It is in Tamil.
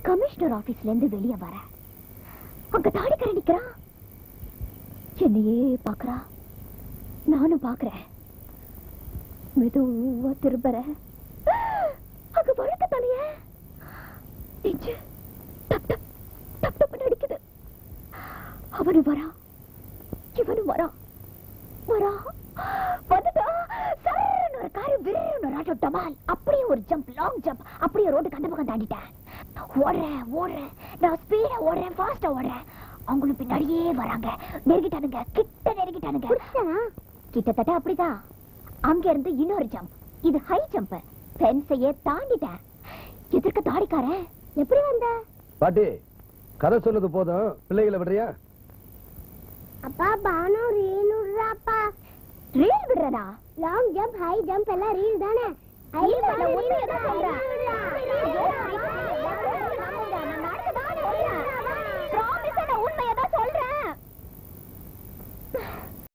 கமிஷனர் ஆபீஸ்ல இருந்து வெளியே வர அங்க தாடிக்கார நிக்கிறான். என்னையே பாக்குறா, நானும் பாக்குறேன். மெதுவா திரும்பற அங்க வழுக்க தலைய நெஞ்சு டப் டப் டப் டப் நடிக்குது. அவனு வரா, இவனு வரா வரா வந்துட்டா. சரன்னு ஒரு காரு விருன்னு ஒரு ஆட்டோ டமால், அப்படியே ஒரு ஜம்ப், லாங் ஜம்ப், அப்படியே ரோட்டுக்கு அந்த பக்கம் தாண்டிட்டேன். ஓடுறேன், நான் ஸ்பீடா ஓடுறேன், ஃபாஸ்டா ஓடுறேன். அவங்களும் பின்னாடியே வராங்க. நெருங்கிட்டானுங்க, கிட்ட நெருங்கிட்டானுங்க. கிட்டத்தட்ட அப்படிதான். அங்க இருந்து இன்னொரு ஜம்ப், இது ஹை ஜம்ப். ஃபென்ஸையே தாண்டிட்டேன். எதிர்க்க தாடிக்காரன். எப்படி வந்த பாட்டி? கதை சொன்னது போதும், பிள்ளைகளை விடுறியா? அப்பா பானு ரீல் விடுறாப்பா. ரீல் விடுறதா? லாங் ஜம்ப், ஹை ஜம்ப் எல்லாம் ரீல் தானே.